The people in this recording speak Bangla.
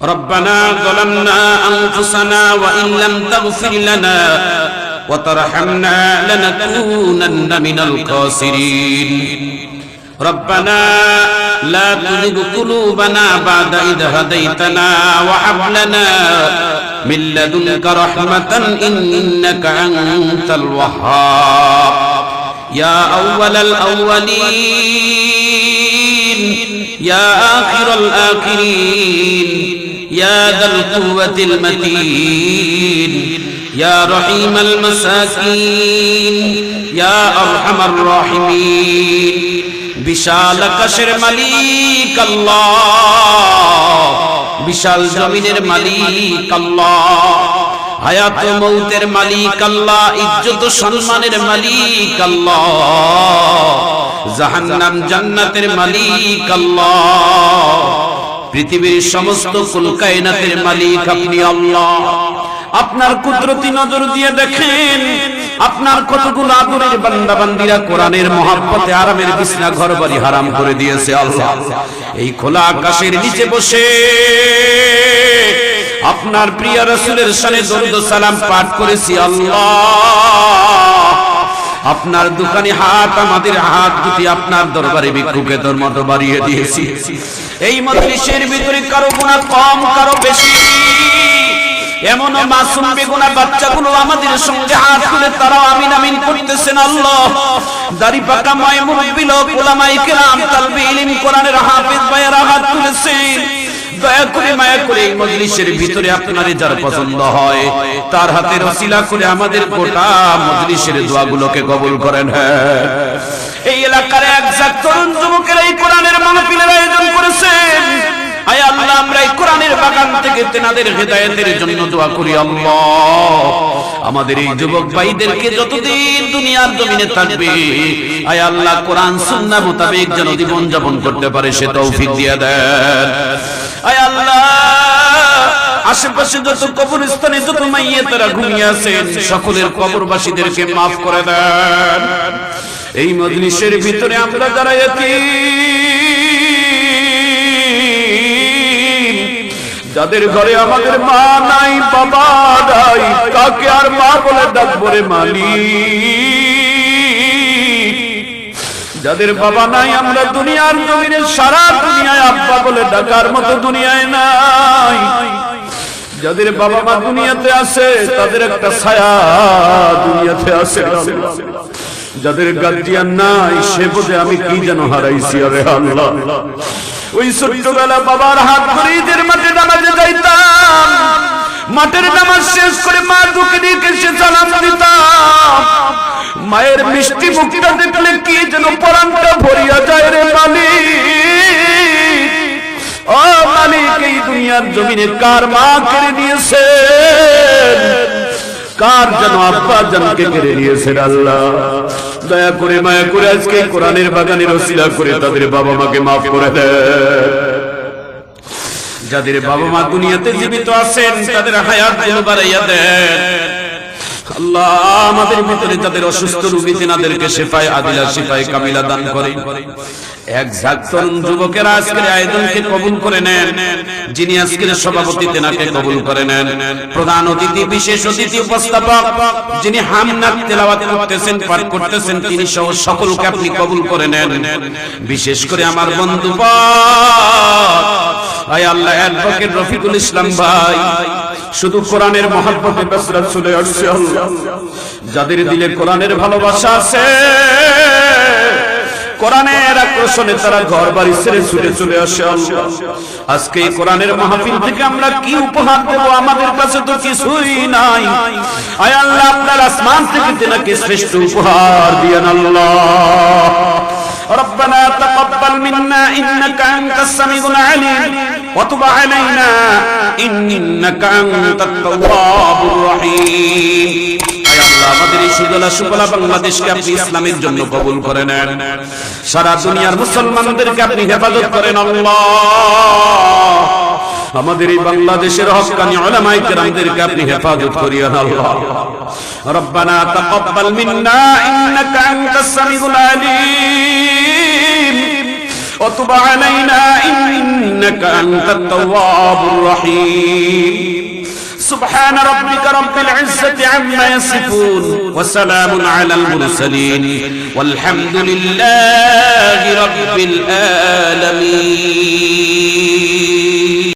ربنا ظلمنا أنفسنا وإن لم تغفر لنا وترحمنا لنكونن من الخاسرين ربنا لا تزغ قلوبنا بعد إذ هديتنا وهب لنا من لدنك رحمة إنك أنت الوهاب يا أول الأولين يا آخر الآخرين يا ذا القوة المتين يا رحيم المساكين يا أرحم الراحمين বিশাল আকাশের মালিক আল্লাহ, বিশাল জমিনের মালিক আল্লাহ, হায়াত ও মৌতের মালিক আল্লাহ, ইজ্জত ও সম্মানের মালিক আল্লাহ, জাহান্নাম জান্নাতের মালিক আল্লাহ, পৃথিবীর সমস্ত কুল কায়নাতের মালিক আপনি আল্লাহ। আপনার কুদরতি নজর দিয়ে দেখেন আপনার কতগুলো আদরের বান্দা বান্দিরা কোরআনের মহব্বতে আরামের বিছনা ঘর বাড়ি হারাম করে দিয়েছে আল্লাহ। এই খোলা আকাশের নিচে বসে আপনার প্রিয় রাসূলের শানে দরুদ ও সালাম পাঠ করেছি আল্লাহ। আপনার দোকানে হাত আমাদের হাত দুটি আপনার দরবারে ভিক্ষুকের মতো বাড়িয়ে দিয়েছি। এই মজলিসের ভিতরে কারো গুনাহ কম কারো বেশি, এমন মাসুম বেগুনা বাচ্চাগুলো আমাদের সঙ্গে হাত তুলে তারাও আমিন আমিন করতেছেন আল্লাহ। দাড়ি পাকা মায় মুরব্বি লোক উলামায়ে কেরাম তালবে ইলম কোরআনের হাফেজ ভাইয়েরা হাত তুলেছেন। দয়া করে মায়া করে এই মজলিসের ভিতরে আপনার যার পছন্দ হয় তার হাতের ওসিলা করে আমাদের গোটা মজলিসের দোয়াগুলোকে কবুল করেন। হ্যাঁ, এই এলাকার একজাক তরুণ যুবকেরা এই কোরআনের মাহফিলের আয়োজন করেছেন। আয় আল্লাহ, আমরা এই কোরআনের বাগান থেকে তেনাদের হেদায়েতের জন্য দোয়া করি আল্লাহ। আমাদের এই যুবক ভাইদেরকে যতদিন দুনিয়ার জমিনে থাকবে আয় আল্লাহ কোরআন সুন্নাহ মোতাবেক যেন জীবন যাপন করতে পারে সে তৌফিক দিয়ে দেন। আয় আল্লাহ, আশেপাশে যত কবরস্থানে যত মাইয়েতেরা ঘুমিয়ে আছেন সকলের কবরবাসীদেরকে মাফ করে দেন। এই মজলিসের ভিতরে আমরা যারা ইয়াতীম, যাদের ঘরে আমাদের মা নাই বাবা নাই, কাকে আর মা বলে ডাকবো রে মালিক, যাদের বাবা নাই আমরা দুনিয়ার জমিনে সারা দুনিয়ায় আব্বা বলে ডাকার মতো দুনিয়ায় নাই, যাদের বাবা মা দুনিয়াতে আছে তাদের একটা ছায়া দুনিয়াতে আছে, যাদের গার্জিয়ান নাই সে বোধে আমি কি যেন হারাইছি। আরে আল্লাহ, ওই ছোট্টবেলা বাবার হাত ধরে ঈদের মাঠে নামাজে যাইতাম, মাঠের নামাজ শেষ করে মা দুকে দিকে সে সালাম দিতাম, মায়ের মিষ্টি মুখটা দেখলে কি যেন পরাণটা ভরিয়া যায় রে মালিক। ও মালিক, এই দুনিয়ার জমিনে কার মা কেড়ে নিয়েছেন, কার যেন আব্বা জানকে কেড়ে নিয়েছেন আল্লাহ। দয়া করে মায়া করে আজকে কোরআনের বাগানের ওসিলা করে তাদের বাবা মাকে মাফ করে দেন। যাদের বাবা মা দুনিয়াতে জীবিত আছেন তাদের হায়াত গুলো বাড়াইয়া দেন আল্লাহ। আমাদের ভিতরে যাদের অসুস্থ রোগী তেনাদেরকে শিফায়ে আদিলা শিফায়ে কামিলা দান করেন। এক ঝাঁক তরুণ যুবকেরা আজকের আয়োজনকে কবুল করে নেন। যিনি আজকের সভাপতি তেনাকে কবুল করে নেন। প্রধান অতিথি বিশেষ অতিথি উপস্থাপক যিনি হামনাত তেলাওয়াত করতেছেন পাঠ করতেছেন তিনি সহ সকলকে আপনি কবুল করে নেন। বিশেষ করে আমার বন্ধু আয় আল্লাহ অ্যাডভোকেট রফিকুল ইসলাম ভাই শুধু কোরআনের মহব্বতে বেসরাত চলে আসছে আল্লাহ। যাদের দিলে কোরআনের ভালোবাসা আছে, কোরআনের আকর্ষণে তারা ঘর বাড়ি ছেড়ে ছুটে চলে আসে আল্লাহ। আজকে এই কোরআনের মাহফিল থেকে আমরা কি উপহার দেব? আমাদের কাছে তো কিছুই নাই। আয় আল্লাহ, আপনার আসমান থেকে তেনাকে শ্রেষ্ঠ উপহার দিয়েন আল্লাহ। ربنا تقبل منا إنك أنت السميع العليم وتب علينا إنك أنت التواب الرحيم। আমাদের এই সুজলা সুফলা বাংলাদেশকে আপনি ইসলামের জন্য কবুল করে নেন। সারা দুনিয়ার মুসলমানদেরকে আপনি হেফাজত করেন আল্লাহ। আমাদের এই বাংলাদেশের হক্কানি উলামায়ে কেরামদেরকে আপনি হেফাজত করিয়েন আল্লাহ। রব্বানা তাকাব্বাল মিন্না ইন্নাকা আনতাস সামিউল আলিম وتب علينا إنك أنت التواب الرحيم سبحان ربك رب العزة عما يصفون وسلام على المرسلين والحمد لله رب العالمين